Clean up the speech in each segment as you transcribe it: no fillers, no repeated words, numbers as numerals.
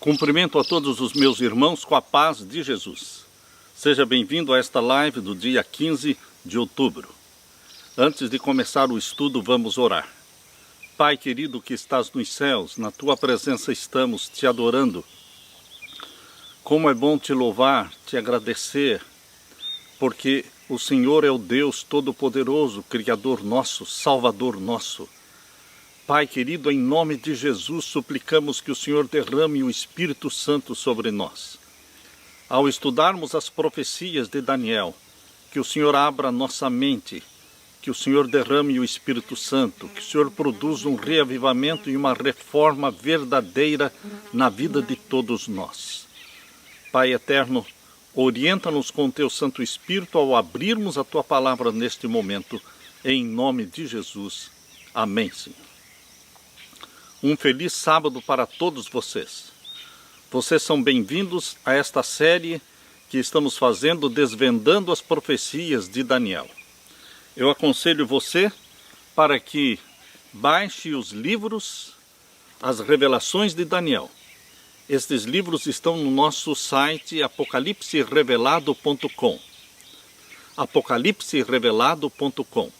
Cumprimento a todos os meus irmãos com a paz de Jesus. Seja bem-vindo a esta live do dia 15 de outubro. Antes de começar o estudo, vamos orar. Pai querido que estás nos céus, na Tua presença estamos te adorando. Como é bom te louvar, te agradecer, porque o Senhor é o Deus Todo-Poderoso, Criador nosso, Salvador nosso. Pai querido, em nome de Jesus, suplicamos que o Senhor derrame o Espírito Santo sobre nós. Ao estudarmos as profecias de Daniel, que o Senhor abra nossa mente, que o Senhor derrame o Espírito Santo, que o Senhor produza um reavivamento e uma reforma verdadeira na vida de todos nós. Pai eterno, orienta-nos com o Teu Santo Espírito ao abrirmos a Tua palavra neste momento, em nome de Jesus. Amém, Senhor. Um feliz sábado para todos vocês. Vocês são bem-vindos a esta série que estamos fazendo, desvendando as profecias de Daniel. Eu aconselho você para que baixe os livros, as revelações de Daniel. Estes livros estão no nosso site apocalipserevelado.com. apocalipserevelado.com.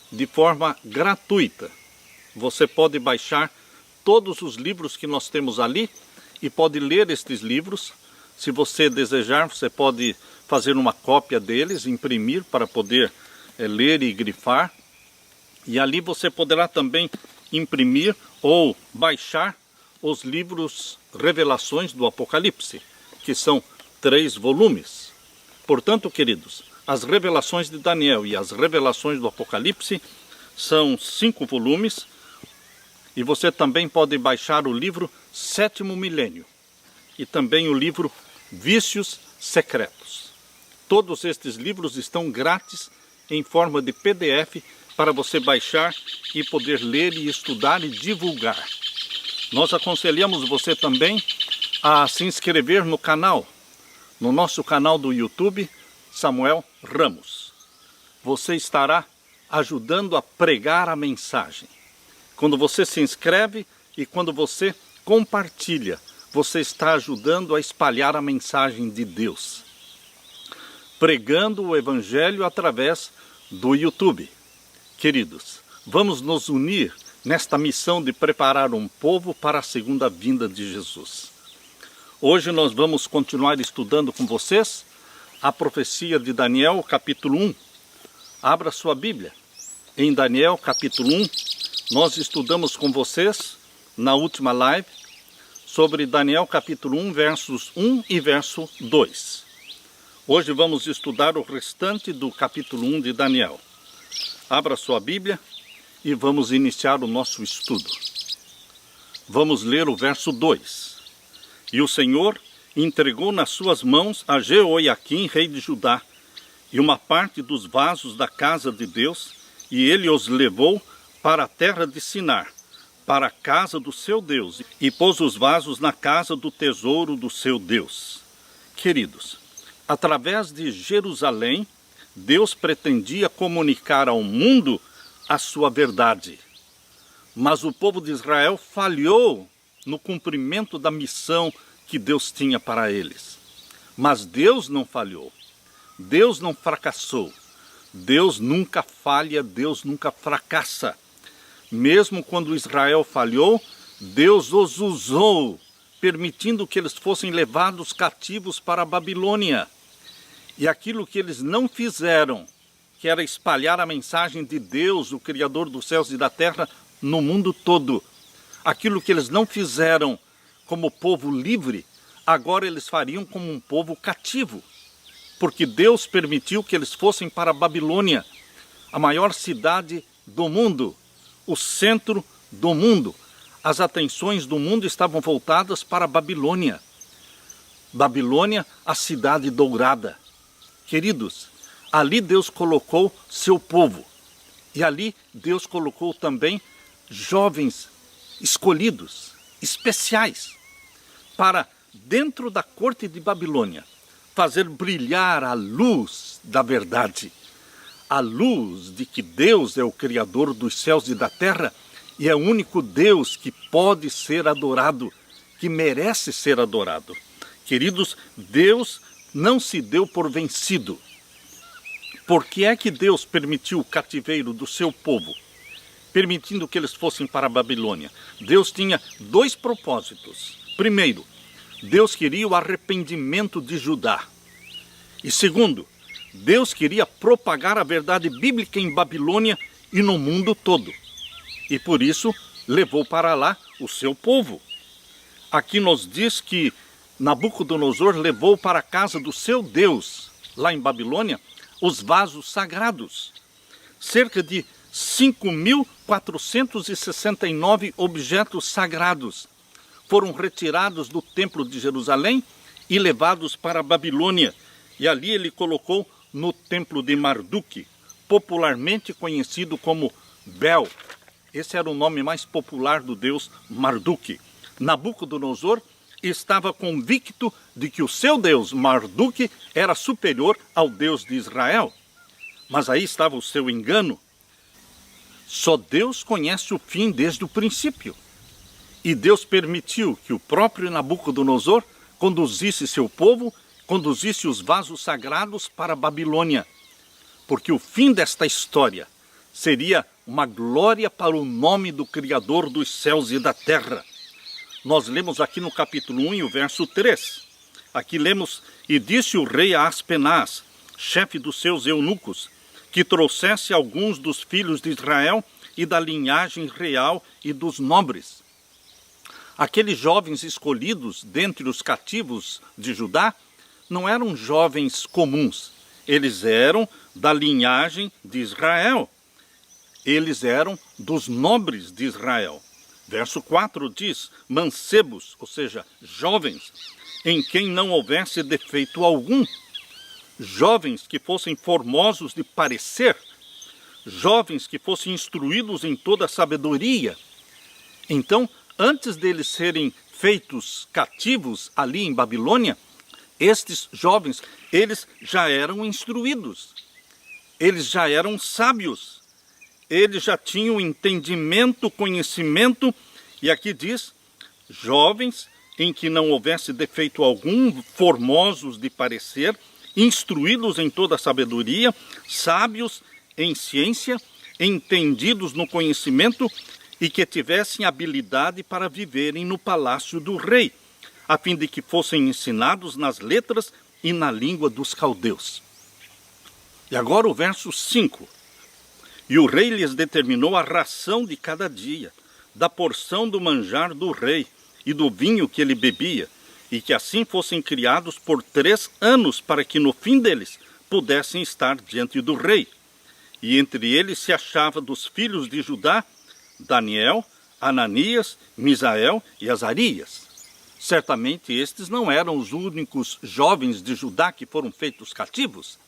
De forma gratuita. Você pode baixar todos os livros que nós temos ali e pode ler estes livros. Se você desejar, você pode fazer uma cópia deles, imprimir para poder ler e grifar. E ali você poderá também imprimir ou baixar os livros Revelações do Apocalipse, que são 3 volumes. Portanto, queridos, as revelações de Daniel e as revelações do Apocalipse são 5 volumes. E você também pode baixar o livro Sétimo Milênio e também o livro Vícios Secretos. Todos estes livros estão grátis em forma de PDF para você baixar e poder ler e estudar e divulgar. Nós aconselhamos você também a se inscrever no canal, no nosso canal do YouTube, Samuel Ramos. Você estará ajudando a pregar a mensagem. Quando você se inscreve e quando você compartilha, você está ajudando a espalhar a mensagem de Deus, pregando o Evangelho através do YouTube. Queridos, vamos nos unir nesta missão de preparar um povo para a segunda vinda de Jesus. Hoje nós vamos continuar estudando com vocês a profecia de Daniel, capítulo 1. Abra sua Bíblia. Em Daniel, capítulo 1, nós estudamos com vocês, na última live, sobre Daniel capítulo 1, versos 1 e verso 2. Hoje vamos estudar o restante do capítulo 1 de Daniel. Abra sua Bíblia e vamos iniciar o nosso estudo. Vamos ler o verso 2. E o Senhor entregou nas suas mãos a Jeoiaquim, rei de Judá, e uma parte dos vasos da casa de Deus, e ele os levou para a terra de Sinar, para a casa do seu Deus, e pôs os vasos na casa do tesouro do seu Deus. Queridos, através de Jerusalém, Deus pretendia comunicar ao mundo a sua verdade. Mas o povo de Israel falhou no cumprimento da missão que Deus tinha para eles. Mas Deus não falhou. Deus não fracassou. Deus nunca falha, Deus nunca fracassa. Mesmo quando Israel falhou, Deus os usou, permitindo que eles fossem levados cativos para a Babilônia. E aquilo que eles não fizeram, que era espalhar a mensagem de Deus, o Criador dos céus e da terra, no mundo todo. Aquilo que eles não fizeram como povo livre, agora eles fariam como um povo cativo. Porque Deus permitiu que eles fossem para a Babilônia, a maior cidade do mundo, o centro do mundo. As atenções do mundo estavam voltadas para a Babilônia. Babilônia, a cidade dourada. Queridos, ali Deus colocou seu povo. E ali Deus colocou também jovens escolhidos, especiais, para dentro da corte de Babilônia fazer brilhar a luz da verdade. A luz de que Deus é o Criador dos céus e da terra e é o único Deus que pode ser adorado, que merece ser adorado. Queridos, Deus não se deu por vencido. Por que é que Deus permitiu o cativeiro do seu povo, permitindo que eles fossem para a Babilônia? Deus tinha dois propósitos. Primeiro, Deus queria o arrependimento de Judá. E segundo, Deus queria propagar a verdade bíblica em Babilônia e no mundo todo. E por isso levou para lá o seu povo. Aqui nos diz que Nabucodonosor levou para a casa do seu Deus, lá em Babilônia, os vasos sagrados. Cerca de 5.469 objetos sagrados foram retirados do templo de Jerusalém e levados para a Babilônia. E ali ele colocou no templo de Marduk, popularmente conhecido como Bel. Esse era o nome mais popular do deus Marduk. Nabucodonosor estava convicto de que o seu deus Marduk era superior ao Deus de Israel. Mas aí estava o seu engano. Só Deus conhece o fim desde o princípio. E Deus permitiu que o próprio Nabucodonosor conduzisse seu povo, conduzisse os vasos sagrados para a Babilônia. Porque o fim desta história seria uma glória para o nome do Criador dos céus e da terra. Nós lemos aqui no capítulo 1 e o verso 3. Aqui lemos: e disse o rei a Aspenaz, chefe dos seus eunucos, que trouxesse alguns dos filhos de Israel e da linhagem real e dos nobres. Aqueles jovens escolhidos dentre os cativos de Judá não eram jovens comuns. Eles eram da linhagem de Israel. Eles eram dos nobres de Israel. Verso 4 diz: mancebos, ou seja, jovens, em quem não houvesse defeito algum. Jovens que fossem formosos de parecer. Jovens que fossem instruídos em toda a sabedoria. Então, antes deles serem feitos cativos ali em Babilônia, estes jovens, eles já eram instruídos. Eles já eram sábios. Eles já tinham entendimento, conhecimento, e aqui diz, jovens em que não houvesse defeito algum, formosos de parecer, instruídos em toda a sabedoria, sábios em ciência, entendidos no conhecimento, e que tivessem habilidade para viverem no palácio do rei, a fim de que fossem ensinados nas letras e na língua dos caldeus. E agora o verso 5. E o rei lhes determinou a ração de cada dia, da porção do manjar do rei e do vinho que ele bebia, e que assim fossem criados por 3 anos, para que no fim deles pudessem estar diante do rei. E entre eles se achava dos filhos de Judá, Daniel, Ananias, Misael e Azarias. Certamente estes não eram os únicos jovens de Judá que foram feitos cativos,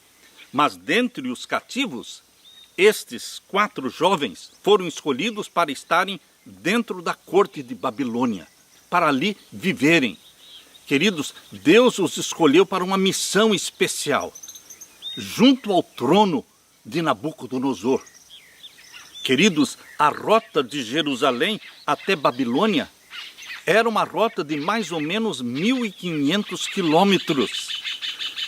mas dentre os cativos, estes 4 jovens foram escolhidos para estarem dentro da corte de Babilônia, para ali viverem. Queridos, Deus os escolheu para uma missão especial, junto ao trono de Nabucodonosor. Queridos, a rota de Jerusalém até Babilônia era uma rota de mais ou menos 1.500 quilômetros.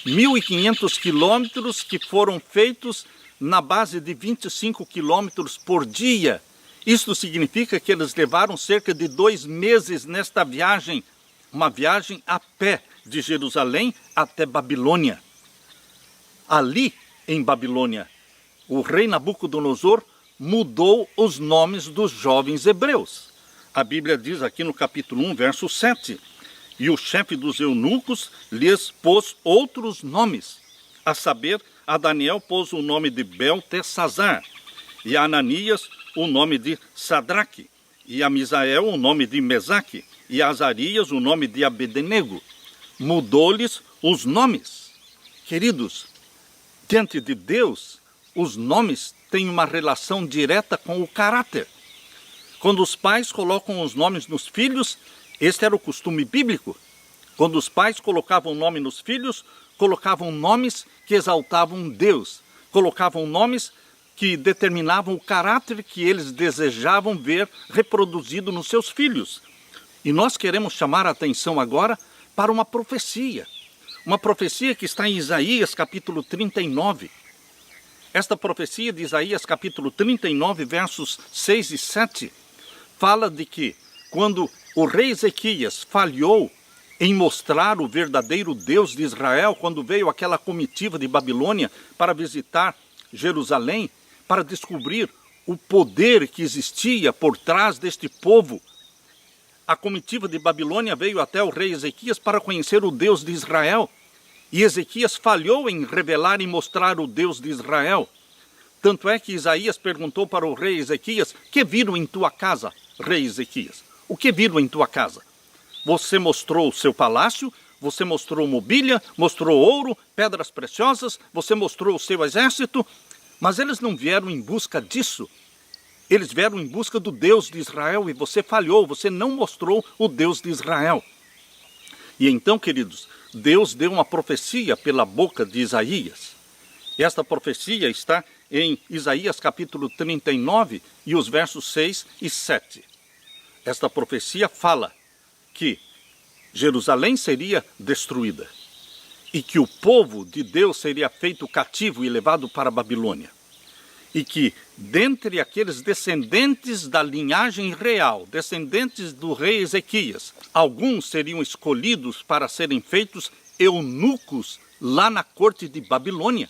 1.500 quilômetros que foram feitos na base de 25 quilômetros por dia. Isto significa que eles levaram cerca de 2 meses nesta viagem, uma viagem a pé de Jerusalém até Babilônia. Ali, em Babilônia, o rei Nabucodonosor mudou os nomes dos jovens hebreus. A Bíblia diz aqui no capítulo 1, verso 7, e o chefe dos eunucos lhes pôs outros nomes, a saber, a Daniel pôs o nome de Beltesazar, e a Ananias o nome de Sadraque, e a Misael o nome de Mesaque, e a Azarias o nome de Abednego. Mudou-lhes os nomes. Queridos, diante de Deus, os nomes têm uma relação direta com o caráter. Quando os pais colocam os nomes nos filhos, este era o costume bíblico. Quando os pais colocavam nome nos filhos, colocavam nomes que exaltavam Deus, colocavam nomes que determinavam o caráter que eles desejavam ver reproduzido nos seus filhos. E nós queremos chamar a atenção agora para uma profecia que está em Isaías capítulo 39. Esta profecia de Isaías capítulo 39, versos 6 e 7, fala de que quando o rei Ezequias falhou em mostrar o verdadeiro Deus de Israel, quando veio aquela comitiva de Babilônia para visitar Jerusalém, para descobrir o poder que existia por trás deste povo, a comitiva de Babilônia veio até o rei Ezequias para conhecer o Deus de Israel. E Ezequias falhou em revelar e mostrar o Deus de Israel. Tanto é que Isaías perguntou para o rei Ezequias: que viram em tua casa, rei Ezequias? O que viram em tua casa? Você mostrou o seu palácio, você mostrou mobília, mostrou ouro, pedras preciosas, você mostrou o seu exército, mas eles não vieram em busca disso. Eles vieram em busca do Deus de Israel e você falhou, você não mostrou o Deus de Israel. E então, queridos, Deus deu uma profecia pela boca de Isaías. Esta profecia está em Isaías capítulo 39 e os versos 6 e 7. Esta profecia fala que Jerusalém seria destruída e que o povo de Deus seria feito cativo e levado para a Babilônia. E que, dentre aqueles descendentes da linhagem real, descendentes do rei Ezequias, alguns seriam escolhidos para serem feitos eunucos lá na corte de Babilônia.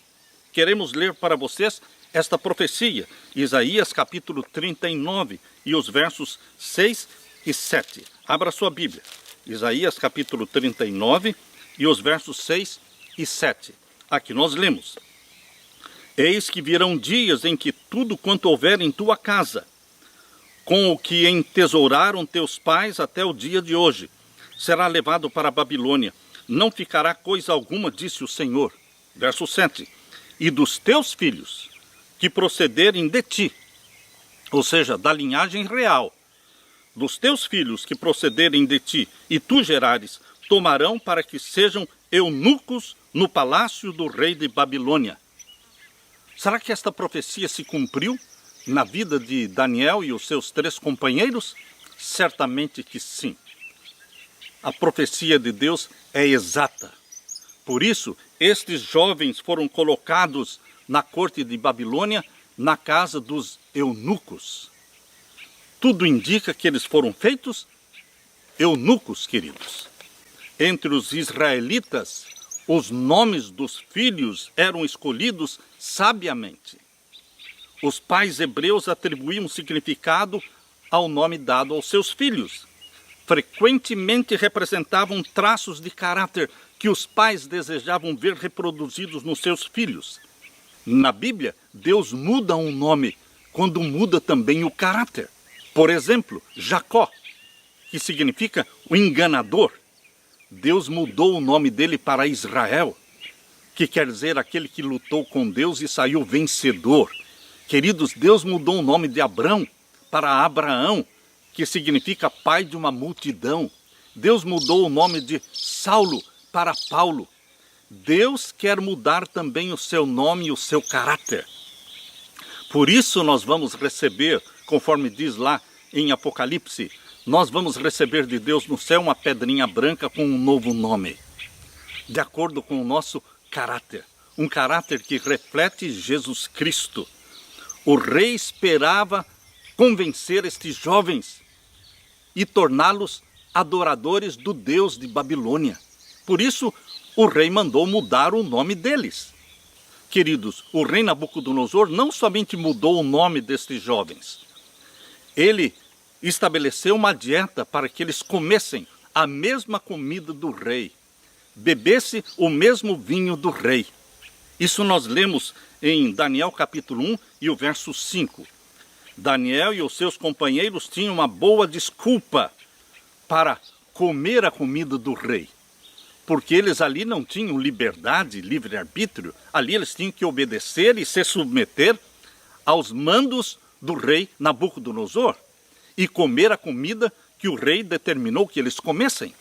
Queremos ler para vocês esta profecia, Isaías capítulo 39 e os versos 6 e 7. Abra sua Bíblia, Isaías capítulo 39 e os versos 6 e 7. Aqui nós lemos: Eis que virão dias em que tudo quanto houver em tua casa, com o que entesouraram teus pais até o dia de hoje, será levado para a Babilônia. Não ficará coisa alguma, disse o Senhor. Verso 7. E dos teus filhos, que procederem de ti, ou seja, da linhagem real, dos teus filhos que procederem de ti, e tu gerares, tomarão para que sejam eunucos no palácio do rei de Babilônia. Será que esta profecia se cumpriu na vida de Daniel e os seus 3 companheiros? Certamente que sim. A profecia de Deus é exata. Por isso, estes jovens foram colocados na corte de Babilônia, na casa dos eunucos. Tudo indica que eles foram feitos eunucos, queridos. Entre os israelitas, os nomes dos filhos eram escolhidos sabiamente. Os pais hebreus atribuíam significado ao nome dado aos seus filhos. Frequentemente representavam traços de caráter que os pais desejavam ver reproduzidos nos seus filhos. Na Bíblia, Deus muda um nome quando muda também o caráter. Por exemplo, Jacó, que significa o enganador. Deus mudou o nome dele para Israel, que quer dizer aquele que lutou com Deus e saiu vencedor. Queridos, Deus mudou o nome de Abrão para Abraão, que significa pai de uma multidão. Deus mudou o nome de Saulo para Paulo. Deus quer mudar também o seu nome e o seu caráter. Por isso nós vamos receber, conforme diz lá em Apocalipse, nós vamos receber de Deus no céu uma pedrinha branca com um novo nome, de acordo com o nosso caráter. Um caráter que reflete Jesus Cristo. O rei esperava convencer estes jovens e torná-los adoradores do Deus de Babilônia. Por isso, o rei mandou mudar o nome deles. Queridos, o rei Nabucodonosor não somente mudou o nome destes jovens, ele estabeleceu uma dieta para que eles comessem a mesma comida do rei, bebesse o mesmo vinho do rei. Isso nós lemos em Daniel capítulo 1 e o verso 5. Daniel e os seus companheiros tinham uma boa desculpa para comer a comida do rei, porque eles ali não tinham liberdade, livre-arbítrio, ali eles tinham que obedecer e se submeter aos mandos do rei Nabucodonosor e comer a comida que o rei determinou que eles comessem.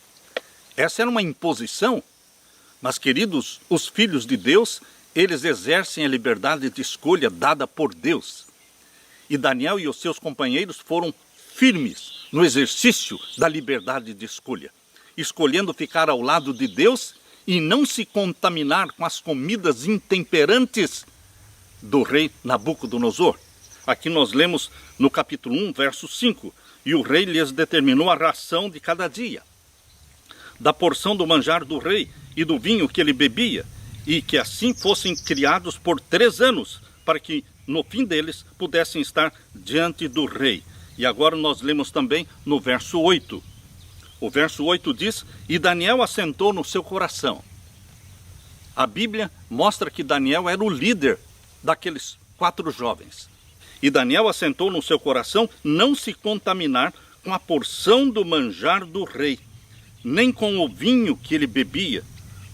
Essa era uma imposição, mas, queridos, os filhos de Deus, eles exercem a liberdade de escolha dada por Deus. E Daniel e os seus companheiros foram firmes no exercício da liberdade de escolha, escolhendo ficar ao lado de Deus e não se contaminar com as comidas intemperantes do rei Nabucodonosor. Aqui nós lemos no capítulo 1, verso 5, e o rei lhes determinou a ração de cada dia, da porção do manjar do rei e do vinho que ele bebia, e que assim fossem criados por 3 anos, para que no fim deles pudessem estar diante do rei. E agora nós lemos também no verso 8. O verso 8 diz: e Daniel assentou no seu coração. A Bíblia mostra que Daniel era o líder daqueles 4 jovens. E Daniel assentou no seu coração não se contaminar com a porção do manjar do rei, nem com o vinho que ele bebia.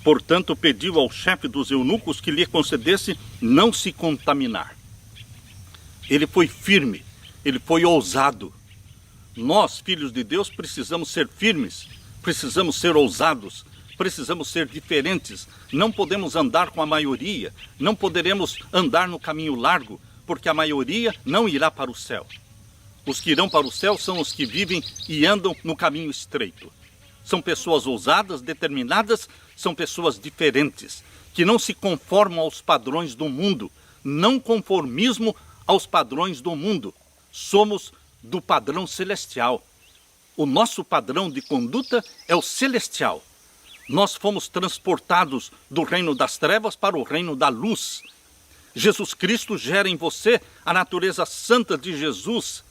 Portanto, pediu ao chefe dos eunucos que lhe concedesse não se contaminar. Ele foi firme, ele foi ousado. Nós, filhos de Deus, precisamos ser firmes, precisamos ser ousados, precisamos ser diferentes. Não podemos andar com a maioria, não poderemos andar no caminho largo, porque a maioria não irá para o céu. Os que irão para o céu são os que vivem e andam no caminho estreito. São pessoas ousadas, determinadas, são pessoas diferentes, que não se conformam aos padrões do mundo, não conformismo aos padrões do mundo. Somos do padrão celestial. O nosso padrão de conduta é o celestial. Nós fomos transportados do reino das trevas para o reino da luz. Jesus Cristo gera em você a natureza santa de Jesus.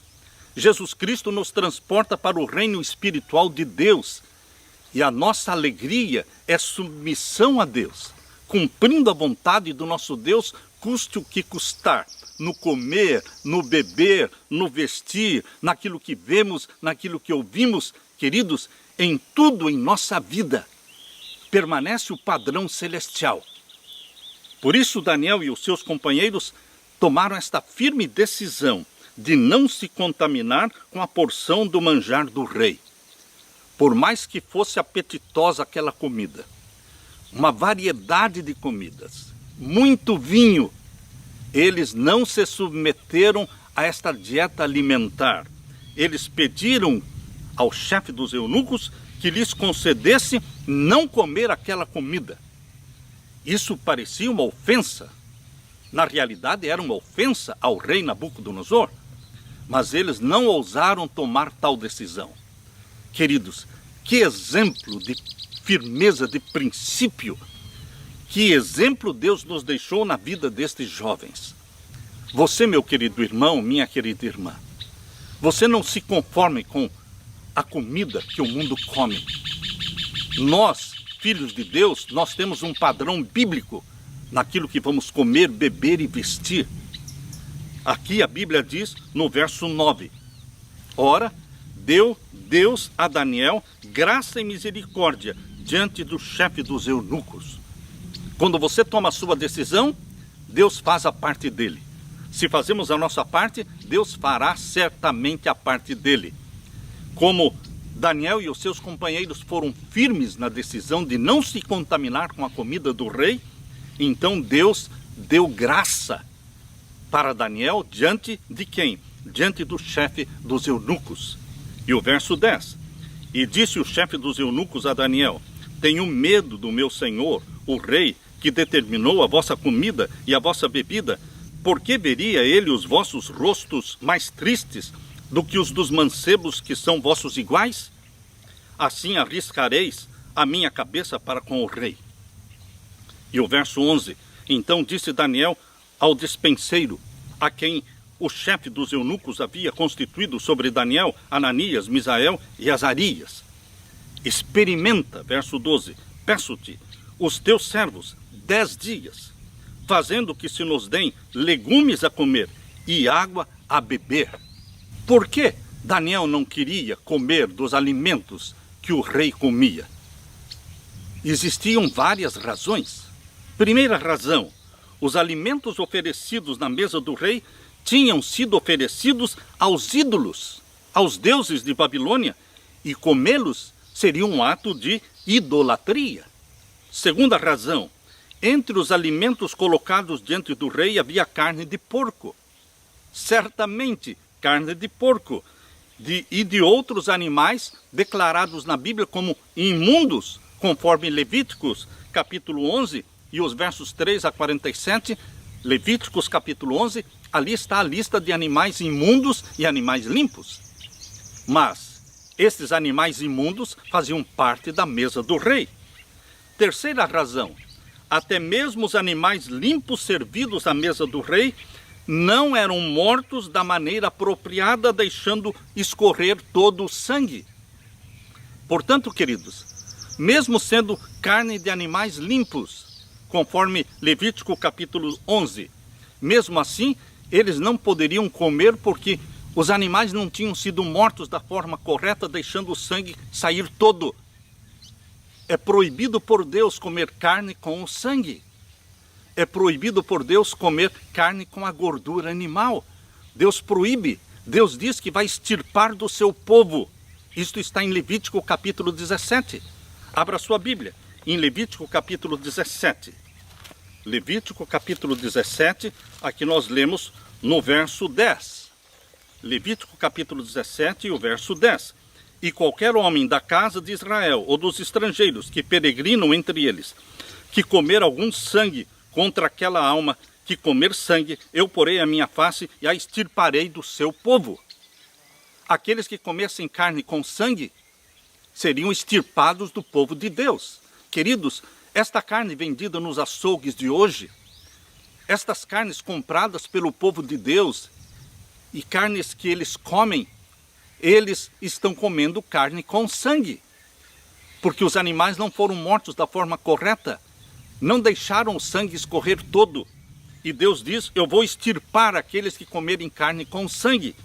Jesus Cristo nos transporta para o reino espiritual de Deus. E a nossa alegria é submissão a Deus, cumprindo a vontade do nosso Deus, custe o que custar, no comer, no beber, no vestir, naquilo que vemos, naquilo que ouvimos. Queridos, em tudo em nossa vida permanece o padrão celestial. Por isso Daniel e os seus companheiros tomaram esta firme decisão de não se contaminar com a porção do manjar do rei. Por mais que fosse apetitosa aquela comida, uma variedade de comidas, muito vinho, eles não se submeteram a esta dieta alimentar. Eles pediram ao chefe dos eunucos que lhes concedesse não comer aquela comida. Isso parecia uma ofensa. Na realidade era uma ofensa ao rei Nabucodonosor, mas eles não ousaram tomar tal decisão. Queridos, que exemplo de firmeza de princípio, que exemplo Deus nos deixou na vida destes jovens. Você, meu querido irmão, minha querida irmã, você não se conforme com a comida que o mundo come. Nós, filhos de Deus, nós temos um padrão bíblico naquilo que vamos comer, beber e vestir. Aqui a Bíblia diz no verso 9: ora, deu Deus a Daniel graça e misericórdia diante do chefe dos eunucos. Quando você toma a sua decisão, Deus faz a parte dele. Se fazemos a nossa parte, Deus fará certamente a parte dele. Como Daniel e os seus companheiros foram firmes na decisão de não se contaminar com a comida do rei, então Deus deu graça para Daniel diante de quem? Diante do chefe dos eunucos. E o verso 10: e disse o chefe dos eunucos a Daniel: tenho medo do meu senhor, o rei, que determinou a vossa comida e a vossa bebida, porque veria ele os vossos rostos mais tristes do que os dos mancebos que são vossos iguais? Assim arriscareis a minha cabeça para com o rei. E o verso 11: então disse Daniel ao despenseiro, a quem o chefe dos eunucos havia constituído sobre Daniel, Ananias, Misael e Azarias: experimenta, verso 12, peço-te, os teus servos 10 dias, fazendo que se nos deem legumes a comer e água a beber. Por que Daniel não queria comer dos alimentos que o rei comia? Existiam várias razões. Primeira razão: os alimentos oferecidos na mesa do rei tinham sido oferecidos aos ídolos, aos deuses de Babilônia, e comê-los seria um ato de idolatria. Segunda razão: entre os alimentos colocados diante do rei havia carne de porco. Certamente carne de porco. e de outros animais declarados na Bíblia como imundos, conforme Levíticos capítulo 11 e os versos 3 a 47, Levíticos capítulo 11, ali está a lista de animais imundos e animais limpos. Mas estes animais imundos faziam parte da mesa do rei. Terceira razão, até mesmo os animais limpos servidos à mesa do rei não eram mortos da maneira apropriada, deixando escorrer todo o sangue. Portanto, queridos, mesmo sendo carne de animais limpos, conforme Levítico capítulo 11, mesmo assim, eles não poderiam comer porque os animais não tinham sido mortos da forma correta, deixando o sangue sair todo. É proibido por Deus comer carne com o sangue. É proibido por Deus comer carne com a gordura animal. Deus proíbe. Deus diz que vai extirpar do seu povo. Isto está em Levítico capítulo 17. Abra sua Bíblia. Em Levítico capítulo 17. Levítico capítulo 17, aqui nós lemos no verso 10. Levítico capítulo 17 e o verso 10. E qualquer homem da casa de Israel ou dos estrangeiros que peregrinam entre eles, que comer algum sangue contra aquela alma que comer sangue, eu porei a minha face e a extirparei do seu povo. Aqueles que comessem carne com sangue seriam extirpados do povo de Deus. Queridos, esta carne vendida nos açougues de hoje, estas carnes compradas pelo povo de Deus e carnes que eles comem, eles estão comendo carne com sangue, porque os animais não foram mortos da forma correta, não deixaram o sangue escorrer todo. E Deus diz, eu vou extirpar aqueles que comerem carne com sangue.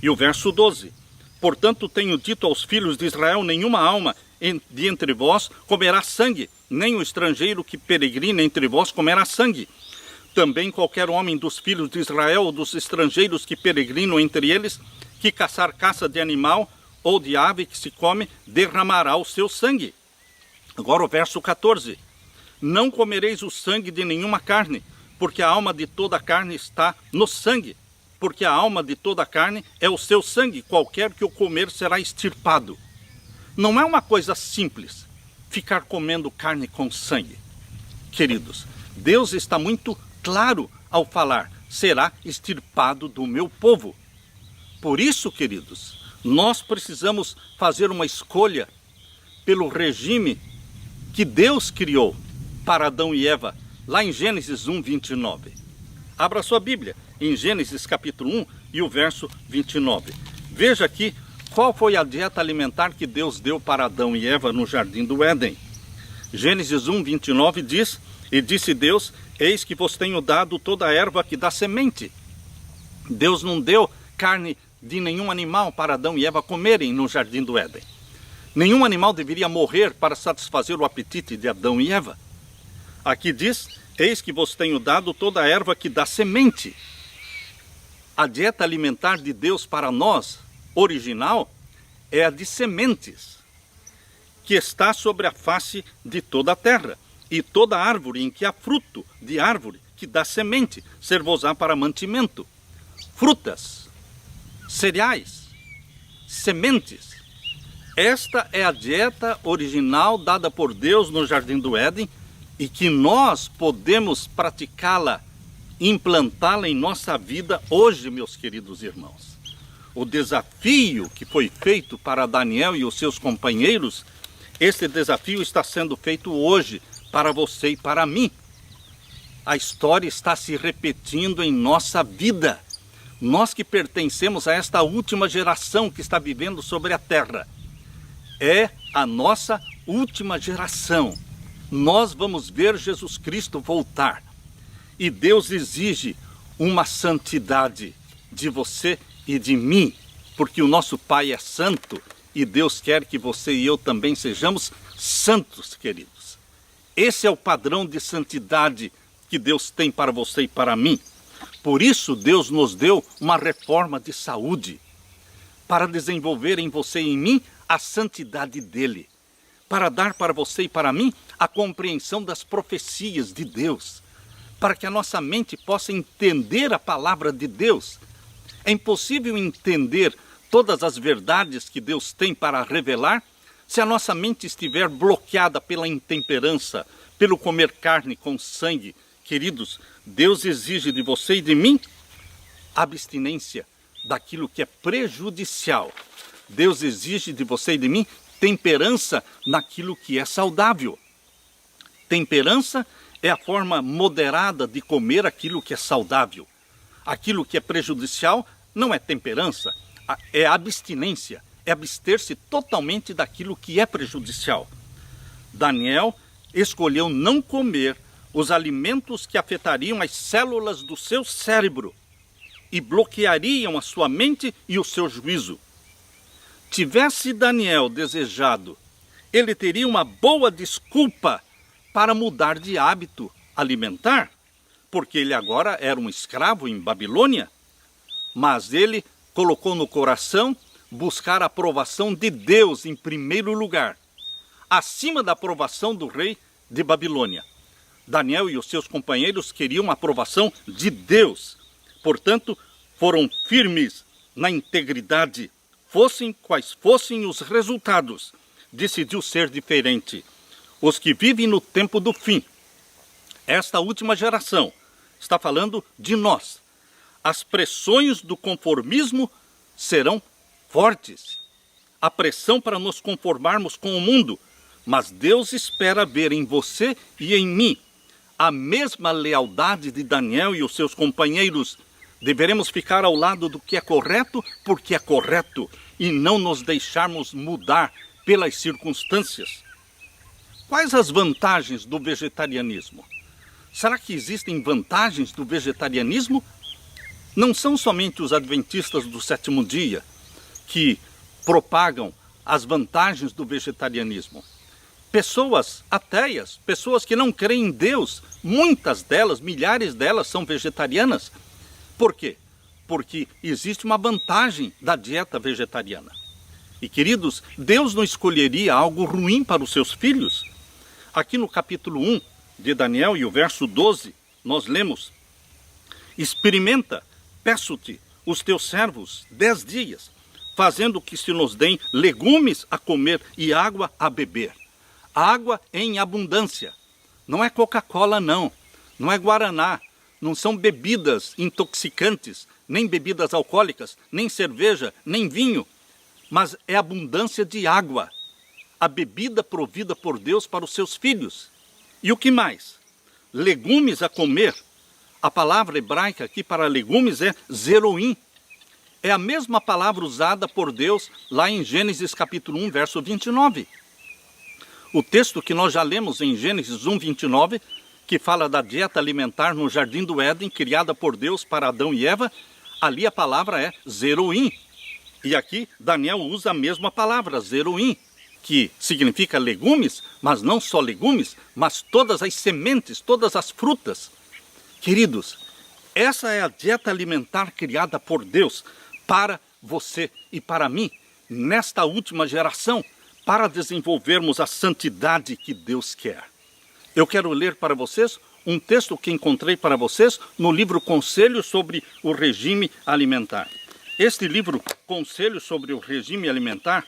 E o verso 12, portanto tenho dito aos filhos de Israel, nenhuma alma de entre vós comerá sangue, nem o estrangeiro que peregrina entre vós comerá sangue. Também qualquer homem dos filhos de Israel ou dos estrangeiros que peregrinam entre eles, que caçar caça de animal ou de ave que se come, derramará o seu sangue. Agora o verso 14. Não comereis o sangue de nenhuma carne, porque a alma de toda a carne está no sangue. Porque a alma de toda a carne é o seu sangue, qualquer que o comer será extirpado. Não é uma coisa simples ficar comendo carne com sangue. Queridos, Deus está muito claro ao falar, será extirpado do meu povo. Por isso, queridos, nós precisamos fazer uma escolha pelo regime que Deus criou para Adão e Eva, lá em Gênesis 1, 29. Abra sua Bíblia, em Gênesis capítulo 1 e o verso 29. Veja aqui qual foi a dieta alimentar que Deus deu para Adão e Eva no jardim do Éden. Gênesis 1, 29 diz, e disse Deus, eis que vos tenho dado toda a erva que dá semente. Deus não deu carne de nenhum animal para Adão e Eva comerem no jardim do Éden. Nenhum animal deveria morrer para satisfazer o apetite de Adão e Eva. Aqui diz, eis que vos tenho dado toda a erva que dá semente. A dieta alimentar de Deus para nós, original, é a de sementes, que está sobre a face de toda a terra. E toda árvore em que há fruto de árvore que dá semente, ser-vos-á para mantimento. Frutas, cereais, sementes. Esta é a dieta original dada por Deus no jardim do Éden, e que nós podemos praticá-la, implantá-la em nossa vida hoje, meus queridos irmãos. O desafio que foi feito para Daniel e os seus companheiros, esse desafio está sendo feito hoje para você e para mim. A história está se repetindo em nossa vida. Nós que pertencemos a esta última geração que está vivendo sobre a terra. É a nossa última geração. Nós vamos ver Jesus Cristo voltar. E Deus exige uma santidade de você e de mim, porque o nosso Pai é santo e Deus quer que você e eu também sejamos santos, queridos. Esse é o padrão de santidade que Deus tem para você e para mim. Por isso Deus nos deu uma reforma de saúde, para desenvolver em você e em mim a santidade dele, para dar para você e para mim a compreensão das profecias de Deus, para que a nossa mente possa entender a palavra de Deus. É impossível entender todas as verdades que Deus tem para revelar, se a nossa mente estiver bloqueada pela intemperança, pelo comer carne com sangue, queridos, Deus exige de você e de mim abstinência daquilo que é prejudicial. Deus exige de você e de mim temperança naquilo que é saudável. Temperança é a forma moderada de comer aquilo que é saudável. Aquilo que é prejudicial não é temperança, é abstinência, é abster-se totalmente daquilo que é prejudicial. Daniel escolheu não comer os alimentos que afetariam as células do seu cérebro e bloqueariam a sua mente e o seu juízo. Tivesse Daniel desejado, ele teria uma boa desculpa para mudar de hábito alimentar, porque ele agora era um escravo em Babilônia, mas ele colocou no coração buscar a aprovação de Deus em primeiro lugar, acima da aprovação do rei de Babilônia. Daniel e os seus companheiros queriam a aprovação de Deus, portanto, foram firmes na integridade, fossem quais fossem os resultados, decidiu ser diferente. Os que vivem no tempo do fim, esta última geração, está falando de nós. As pressões do conformismo serão fortes. A pressão para nos conformarmos com o mundo, mas Deus espera ver em você e em mim a mesma lealdade de Daniel e os seus companheiros. Deveremos ficar ao lado do que é correto, porque é correto, e não nos deixarmos mudar pelas circunstâncias. Quais as vantagens do vegetarianismo? Será que existem vantagens do vegetarianismo? Não são somente os adventistas do sétimo dia que propagam as vantagens do vegetarianismo. Pessoas ateias, pessoas que não creem em Deus, muitas delas, milhares delas são vegetarianas. Por quê? Porque existe uma vantagem da dieta vegetariana. E queridos, Deus não escolheria algo ruim para os seus filhos? Aqui no capítulo 1 de Daniel e o verso 12, nós lemos: experimenta, peço-te, os teus servos 10 dias, fazendo que se nos deem legumes a comer e água a beber. Água em abundância. Não é Coca-Cola não, não é Guaraná, não são bebidas intoxicantes, nem bebidas alcoólicas, nem cerveja, nem vinho, mas é abundância de água. A bebida provida por Deus para os seus filhos. E o que mais? Legumes a comer. A palavra hebraica aqui para legumes é zeroim. É a mesma palavra usada por Deus lá em Gênesis capítulo 1, verso 29. O texto que nós já lemos em Gênesis 1, 29, que fala da dieta alimentar no Jardim do Éden, criada por Deus para Adão e Eva, ali a palavra é zeroim. E aqui Daniel usa a mesma palavra, zeroim, que significa legumes, mas não só legumes, mas todas as sementes, todas as frutas. Queridos, essa é a dieta alimentar criada por Deus para você e para mim, nesta última geração, para desenvolvermos a santidade que Deus quer. Eu quero ler para vocês um texto que encontrei para vocês no livro Conselhos sobre o Regime Alimentar. Este livro, Conselhos sobre o Regime Alimentar,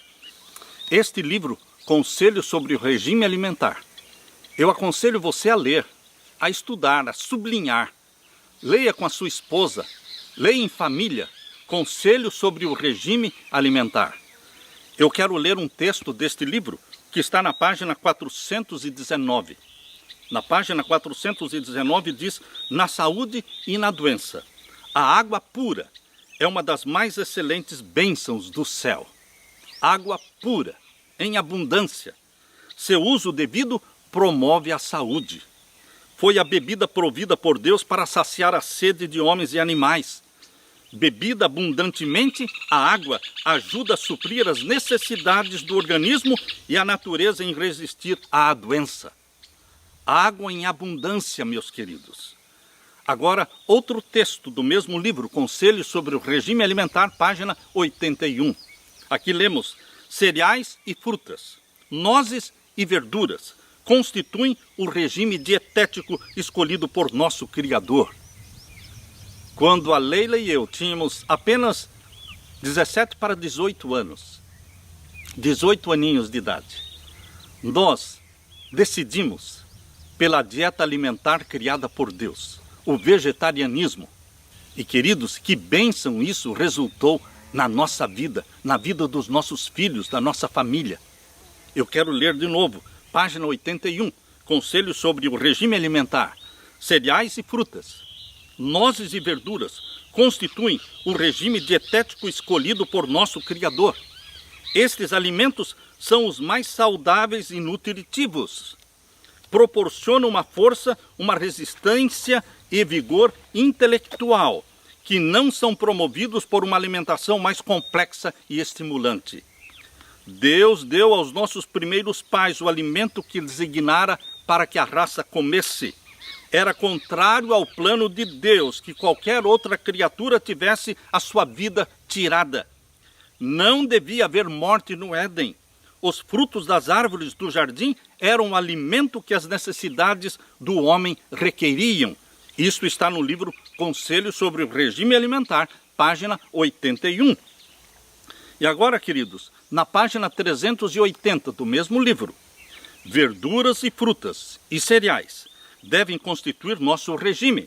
eu aconselho você a ler, a estudar, a sublinhar. Leia com a sua esposa, leia em família, Conselhos sobre o Regime Alimentar. Eu quero ler um texto deste livro que está na página 419. Na página 419 diz: na saúde e na doença, a água pura é uma das mais excelentes bênçãos do céu. Água pura, em abundância. Seu uso devido promove a saúde. Foi a bebida provida por Deus para saciar a sede de homens e animais. Bebida abundantemente, a água ajuda a suprir as necessidades do organismo e a natureza em resistir à doença. Água em abundância, meus queridos. Agora, outro texto do mesmo livro, Conselhos sobre o Regime Alimentar, página 81. Aqui lemos: cereais e frutas, nozes e verduras constituem o regime dietético escolhido por nosso Criador. Quando a Leila e eu tínhamos apenas 17 para 18 anos, 18 aninhos de idade, nós decidimos pela dieta alimentar criada por Deus, o vegetarianismo. E queridos, que bênção isso resultou na nossa vida, na vida dos nossos filhos, da nossa família. Eu quero ler de novo, página 81, conselhos sobre o regime alimentar. Cereais e frutas, nozes e verduras constituem o regime dietético escolhido por nosso Criador. Estes alimentos são os mais saudáveis e nutritivos. Proporcionam uma força, uma resistência e vigor intelectual, que não são promovidos por uma alimentação mais complexa e estimulante. Deus deu aos nossos primeiros pais o alimento que designara para que a raça comesse. Era contrário ao plano de Deus que qualquer outra criatura tivesse a sua vida tirada. Não devia haver morte no Éden. Os frutos das árvores do jardim eram o alimento que as necessidades do homem requeriam. Isso está no livro Conselhos sobre o Regime Alimentar, página 81. E agora, queridos, na página 380 do mesmo livro, verduras e frutas e cereais devem constituir nosso regime.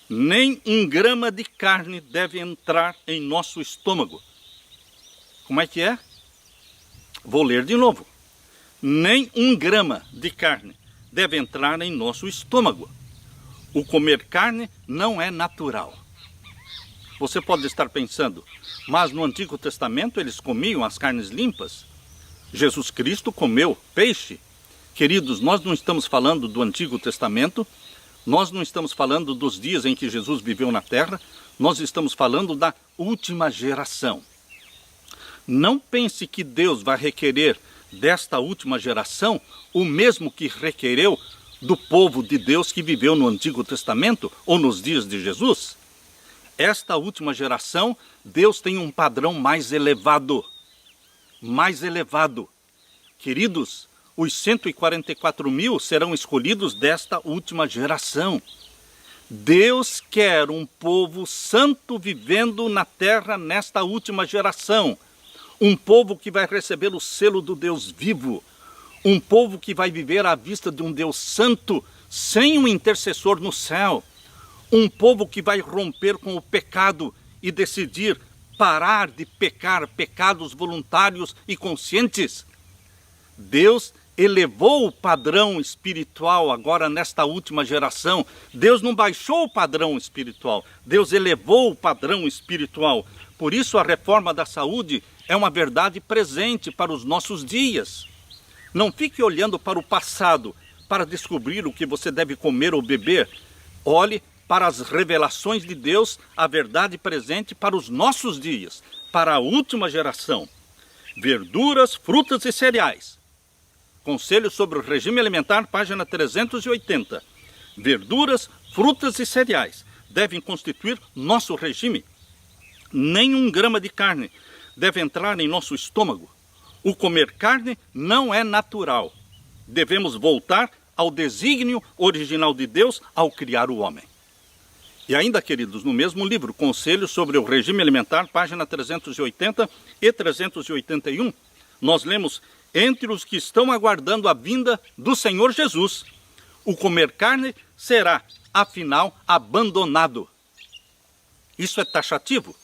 Nem 1 grama de carne deve entrar em nosso estômago. Como é que é? Vou ler de novo. Nem 1 grama de carne deve entrar em nosso estômago. O comer carne não é natural. Você pode estar pensando, mas no Antigo Testamento eles comiam as carnes limpas. Jesus Cristo comeu peixe. Queridos, nós não estamos falando do Antigo Testamento, nós não estamos falando dos dias em que Jesus viveu na terra, nós estamos falando da última geração. Não pense que Deus vai requerer desta última geração o mesmo que requereu do povo de Deus que viveu no Antigo Testamento ou nos dias de Jesus. Esta última geração, Deus tem um padrão mais elevado. Mais elevado. Queridos, os 144 mil serão escolhidos desta última geração. Deus quer um povo santo vivendo na terra nesta última geração. Um povo que vai receber o selo do Deus vivo. Um povo que vai viver à vista de um Deus santo, sem um intercessor no céu. Um povo que vai romper com o pecado e decidir parar de pecar, pecados voluntários e conscientes. Deus elevou o padrão espiritual agora nesta última geração. Deus não baixou o padrão espiritual, Deus elevou o padrão espiritual. Por isso a reforma da saúde é uma verdade presente para os nossos dias. Não fique olhando para o passado para descobrir o que você deve comer ou beber. Olhe para as revelações de Deus, a verdade presente para os nossos dias, para a última geração. Verduras, frutas e cereais. Conselhos sobre o regime alimentar, página 380. Verduras, frutas e cereais devem constituir nosso regime. Nem 1 grama de carne deve entrar em nosso estômago. O comer carne não é natural. Devemos voltar ao desígnio original de Deus ao criar o homem. E ainda, queridos, no mesmo livro, Conselhos sobre o Regime Alimentar, página 380 e 381, nós lemos: entre os que estão aguardando a vinda do Senhor Jesus, o comer carne será, afinal, abandonado. Isso é taxativo.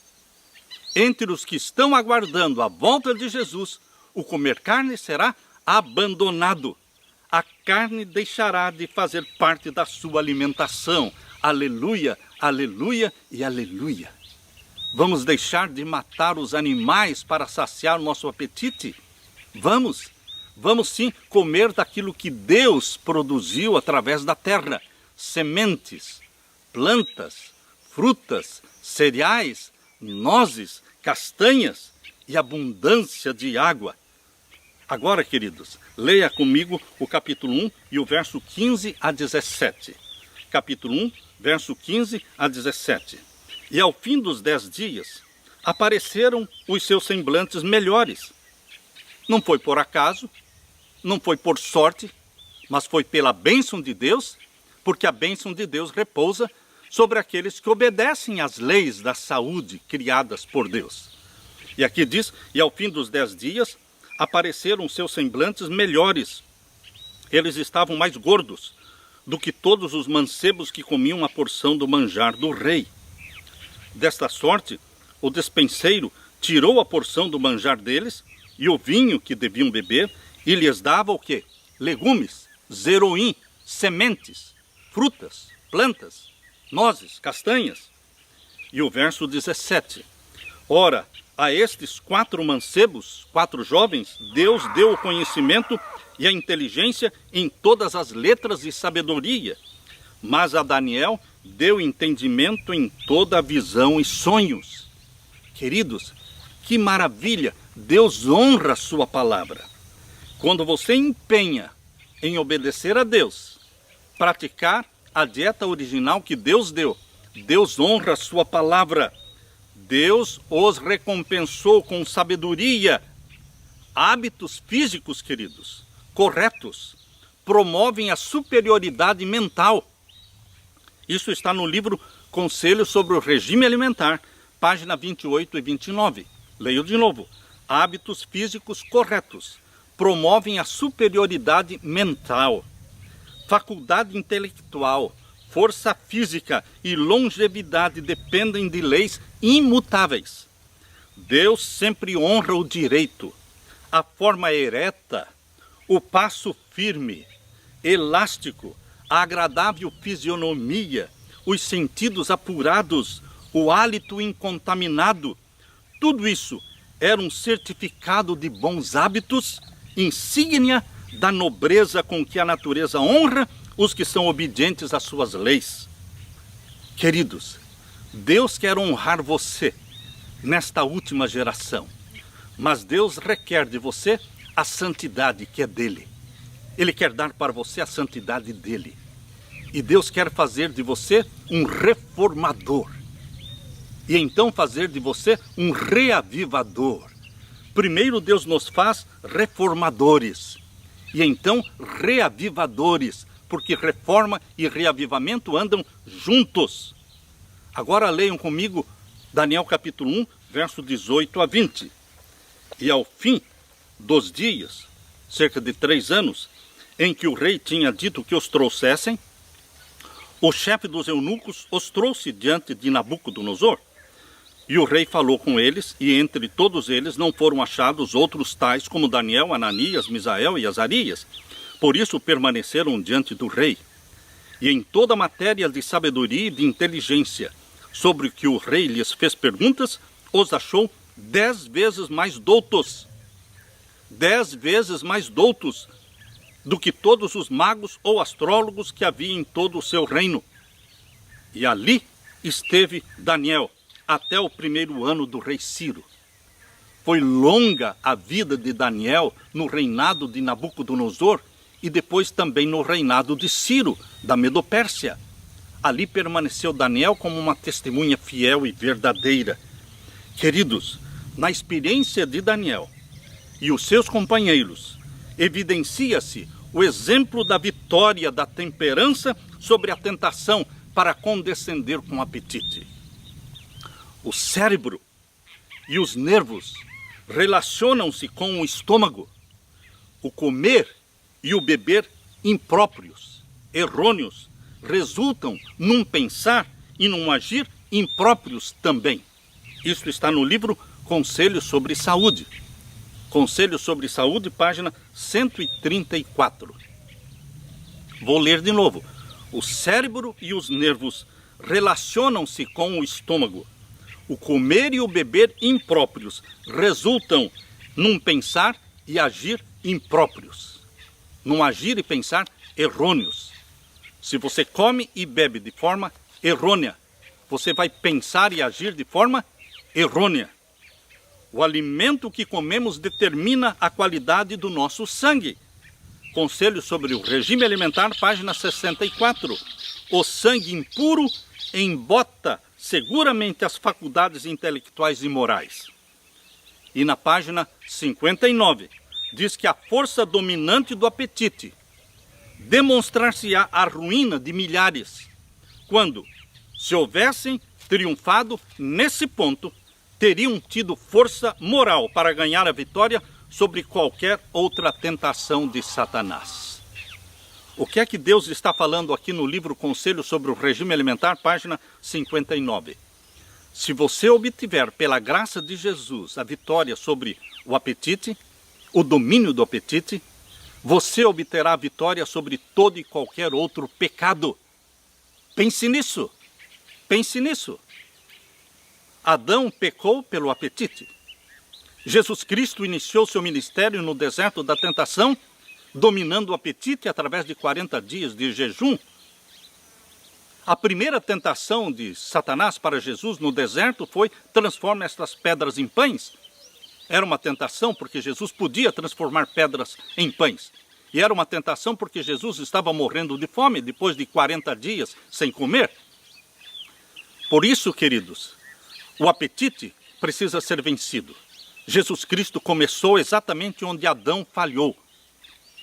Entre os que estão aguardando a volta de Jesus, o comer carne será abandonado. A carne deixará de fazer parte da sua alimentação. Aleluia, aleluia e aleluia. Vamos deixar de matar os animais para saciar nosso apetite? Vamos sim comer daquilo que Deus produziu através da terra. Sementes, plantas, frutas, cereais, nozes, castanhas e abundância de água. Agora, queridos, leia comigo o capítulo 1 e o verso 15 a 17. Capítulo 1, verso 15 a 17. E ao fim dos 10 dias, apareceram os seus semblantes melhores. Não foi por acaso, não foi por sorte, mas foi pela bênção de Deus, porque a bênção de Deus repousa sobre aqueles que obedecem às leis da saúde criadas por Deus. E aqui diz, e ao fim dos 10 dias, apareceram seus semblantes melhores. Eles estavam mais gordos do que todos os mancebos que comiam a porção do manjar do rei. Desta sorte, o despenseiro tirou a porção do manjar deles e o vinho que deviam beber e lhes dava o quê? Legumes, zeroim, sementes, frutas, plantas, nozes, castanhas. E o verso 17. Ora, a estes 4 mancebos, 4 jovens, Deus deu o conhecimento e a inteligência em todas as letras e sabedoria. Mas a Daniel deu entendimento em toda a visão e sonhos. Queridos, que maravilha! Deus honra a sua palavra. Quando você empenha em obedecer a Deus, praticar a dieta original que Deus deu, Deus honra a sua palavra. Deus os recompensou com sabedoria. Hábitos físicos, queridos, corretos, promovem a superioridade mental. Isso está no livro Conselhos sobre o Regime Alimentar, página 28 e 29. Leio de novo. Hábitos físicos corretos promovem a superioridade mental. Faculdade intelectual, força física e longevidade dependem de leis imutáveis. Deus sempre honra o direito, a forma ereta, o passo firme, elástico, a agradável fisionomia, os sentidos apurados, o hálito incontaminado. Tudo isso era um certificado de bons hábitos, insígnia da nobreza com que a natureza honra os que são obedientes às suas leis. Queridos, Deus quer honrar você nesta última geração, mas Deus requer de você a santidade que é dele. Ele quer dar para você a santidade dele. E Deus quer fazer de você um reformador. E então fazer de você um reavivador. Primeiro Deus nos faz reformadores. E então reavivadores. Porque reforma e reavivamento andam juntos. Agora leiam comigo Daniel capítulo 1, verso 18 a 20. E ao fim dos dias, cerca de 3 anos, em que o rei tinha dito que os trouxessem, o chefe dos eunucos os trouxe diante de Nabucodonosor. E o rei falou com eles, e entre todos eles não foram achados outros tais como Daniel, Ananias, Misael e Azarias. Por isso permaneceram diante do rei. E em toda a matéria de sabedoria e de inteligência, sobre o que o rei lhes fez perguntas, os achou 10 vezes mais doutos. 10 vezes mais doutos do que todos os magos ou astrólogos que havia em todo o seu reino. E ali esteve Daniel até o 1º ano do rei Ciro. Foi longa a vida de Daniel no reinado de Nabucodonosor e depois também no reinado de Ciro, da Medopérsia. Ali permaneceu Daniel como uma testemunha fiel e verdadeira. Queridos, na experiência de Daniel e os seus companheiros, evidencia-se o exemplo da vitória da temperança sobre a tentação para condescender com o apetite. O cérebro e os nervos relacionam-se com o estômago. O comer e o beber impróprios, errôneos, resultam num pensar e num agir impróprios também. Isto está no livro Conselhos sobre Saúde. Conselhos sobre Saúde, página 134. Vou ler de novo. O cérebro e os nervos relacionam-se com o estômago. O comer e o beber impróprios resultam num pensar e agir impróprios. Num agir e pensar errôneos. Se você come e bebe de forma errônea, você vai pensar e agir de forma errônea. O alimento que comemos determina a qualidade do nosso sangue. Conselho sobre o regime alimentar, página 64. O sangue impuro embota seguramente as faculdades intelectuais e morais. E na página 59, diz que a força dominante do apetite demonstrar-se-á a ruína de milhares, quando, se houvessem triunfado nesse ponto, teriam tido força moral para ganhar a vitória sobre qualquer outra tentação de Satanás. O que é que Deus está falando aqui no livro Conselho sobre o Regime Alimentar, página 59? Se você obtiver, pela graça de Jesus, a vitória sobre o apetite, o domínio do apetite, você obterá a vitória sobre todo e qualquer outro pecado. Pense nisso. Pense nisso. Adão pecou pelo apetite. Jesus Cristo iniciou seu ministério no deserto da tentação, dominando o apetite através de 40 dias de jejum. A primeira tentação de Satanás para Jesus no deserto foi: transforma estas pedras em pães. Era uma tentação porque Jesus podia transformar pedras em pães. E era uma tentação porque Jesus estava morrendo de fome depois de 40 dias sem comer. Por isso, queridos, o apetite precisa ser vencido. Jesus Cristo começou exatamente onde Adão falhou.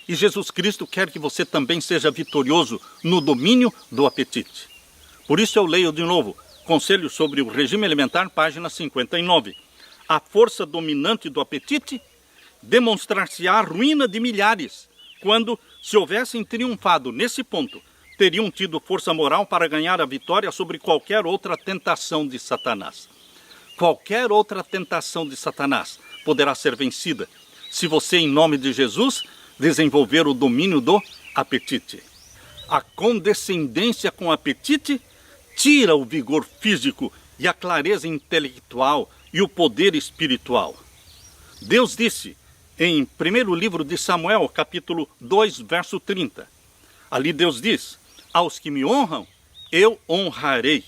E Jesus Cristo quer que você também seja vitorioso no domínio do apetite. Por isso eu leio de novo, Conselho sobre o Regime Alimentar, página 59. A força dominante do apetite demonstrar-se-á a ruína de milhares, quando, se houvessem triunfado nesse ponto, teriam tido força moral para ganhar a vitória sobre qualquer outra tentação de Satanás. Qualquer outra tentação de Satanás poderá ser vencida se você, em nome de Jesus, desenvolver o domínio do apetite. A condescendência com o apetite tira o vigor físico e a clareza intelectual e o poder espiritual. Deus disse em primeiro livro de Samuel, capítulo 2, verso 30. Ali Deus diz: aos que me honram, eu honrarei.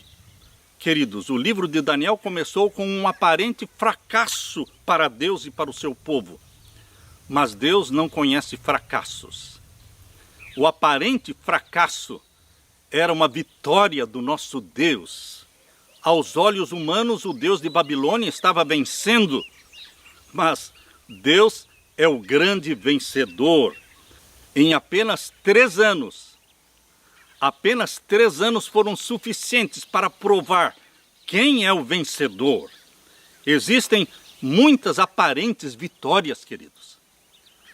Queridos, o livro de Daniel começou com um aparente fracasso para Deus e para o seu povo. Mas Deus não conhece fracassos. O aparente fracasso era uma vitória do nosso Deus. Aos olhos humanos, o Deus de Babilônia estava vencendo. Mas Deus é o grande vencedor. Em apenas 3 anos, apenas 3 anos foram suficientes para provar quem é o vencedor. Existem muitas aparentes vitórias, queridos.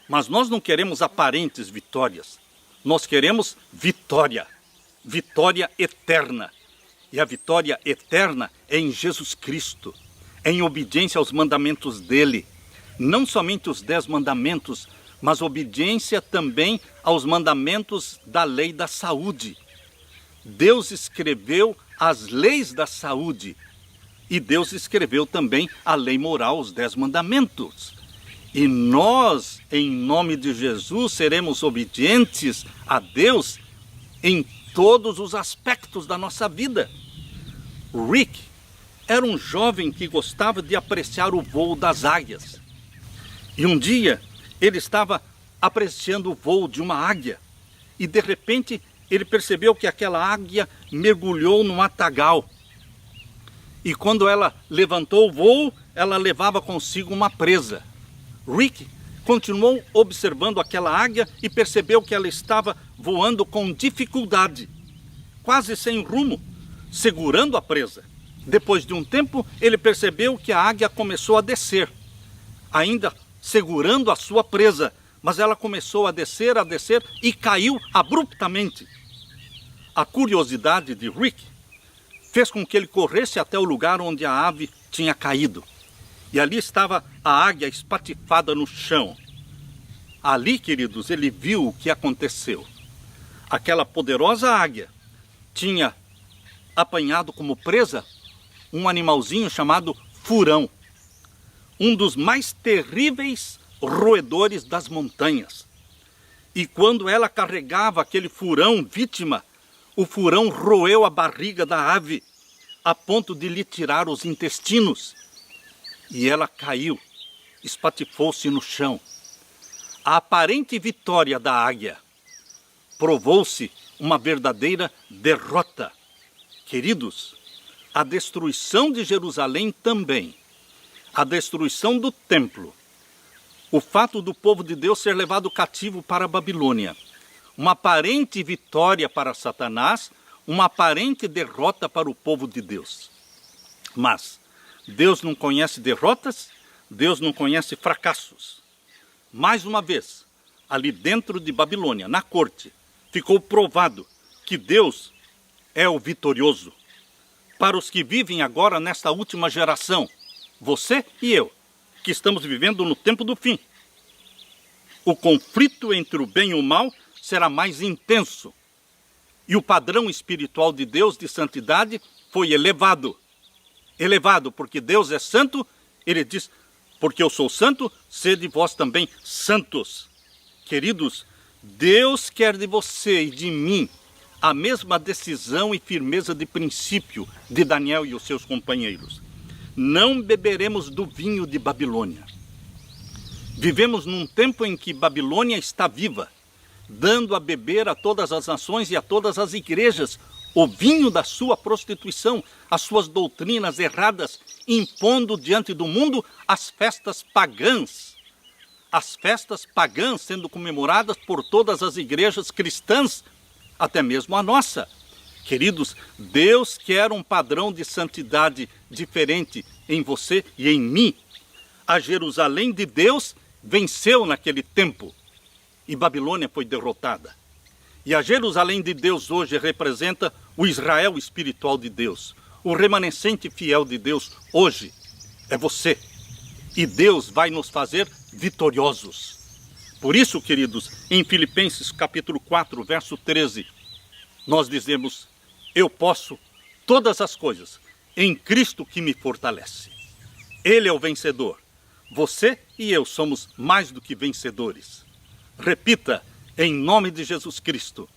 Mas nós não queremos aparentes vitórias. Nós queremos vitória. Vitória eterna. E a vitória eterna é em Jesus Cristo. É em obediência aos mandamentos dele. Não somente os 10 mandamentos, mas obediência também aos mandamentos da lei da saúde. Deus escreveu as leis da saúde. E Deus escreveu também a lei moral, os 10 mandamentos. E nós, em nome de Jesus, seremos obedientes a Deus em todos os aspectos da nossa vida. Rick era um jovem que gostava de apreciar o voo das águias. E um dia ele estava apreciando o voo de uma águia. E de repente ele percebeu que aquela águia mergulhou num matagal. E quando ela levantou o voo, ela levava consigo uma presa. Rick continuou observando aquela águia e percebeu que ela estava voando com dificuldade, quase sem rumo, segurando a presa. Depois de um tempo, ele percebeu que a águia começou a descer, ainda segurando a sua presa, mas ela começou a descer e caiu abruptamente. A curiosidade de Rick fez com que ele corresse até o lugar onde a ave tinha caído. E ali estava a águia espatifada no chão. Ali, queridos, ele viu o que aconteceu. Aquela poderosa águia tinha apanhado como presa um animalzinho chamado furão, um dos mais terríveis roedores das montanhas. E quando ela carregava aquele furão vítima, o furão roeu a barriga da ave, a ponto de lhe tirar os intestinos. E ela caiu, espatifou-se no chão. A aparente vitória da águia provou-se uma verdadeira derrota. Queridos, a destruição de Jerusalém também, a destruição do templo, o fato do povo de Deus ser levado cativo para a Babilônia, uma aparente vitória para Satanás, uma aparente derrota para o povo de Deus. Mas Deus não conhece derrotas, Deus não conhece fracassos. Mais uma vez, ali dentro de Babilônia, na corte, ficou provado que Deus é o vitorioso. Para os que vivem agora nesta última geração, você e eu, que estamos vivendo no tempo do fim, o conflito entre o bem e o mal será mais intenso. E o padrão espiritual de Deus, de santidade, foi elevado. Elevado, porque Deus é santo, ele diz, porque eu sou santo, sede vós também santos. Queridos, Deus quer de você e de mim a mesma decisão e firmeza de princípio de Daniel e os seus companheiros. Não beberemos do vinho de Babilônia. Vivemos num tempo em que Babilônia está viva, dando a beber a todas as nações e a todas as igrejas o vinho da sua prostituição, as suas doutrinas erradas, impondo diante do mundo as festas pagãs. As festas pagãs sendo comemoradas por todas as igrejas cristãs, até mesmo a nossa. Queridos, Deus quer um padrão de santidade diferente em você e em mim. A Jerusalém de Deus venceu naquele tempo e Babilônia foi derrotada. E a Jerusalém de Deus hoje representa o Israel espiritual de Deus. O remanescente fiel de Deus hoje é você. E Deus vai nos fazer vitoriosos. Por isso, queridos, em Filipenses capítulo 4, verso 13, nós dizemos, eu posso todas as coisas em Cristo que me fortalece. Ele é o vencedor. Você e eu somos mais do que vencedores. Repita, em nome de Jesus Cristo,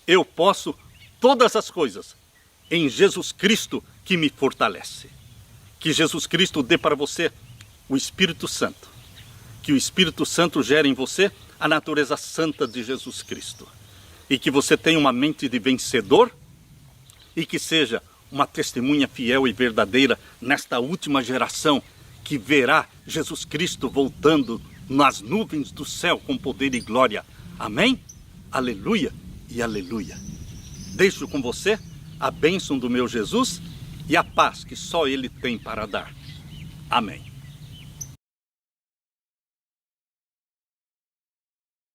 eu posso todas as coisas em Jesus Cristo que me fortalece. Que Jesus Cristo dê para você o Espírito Santo. Que o Espírito Santo gere em você a natureza santa de Jesus Cristo. E que você tenha uma mente de vencedor e que seja uma testemunha fiel e verdadeira nesta última geração que verá Jesus Cristo voltando nas nuvens do céu com poder e glória. Amém? Aleluia e aleluia. Deixo com você a bênção do meu Jesus e a paz que só Ele tem para dar. Amém.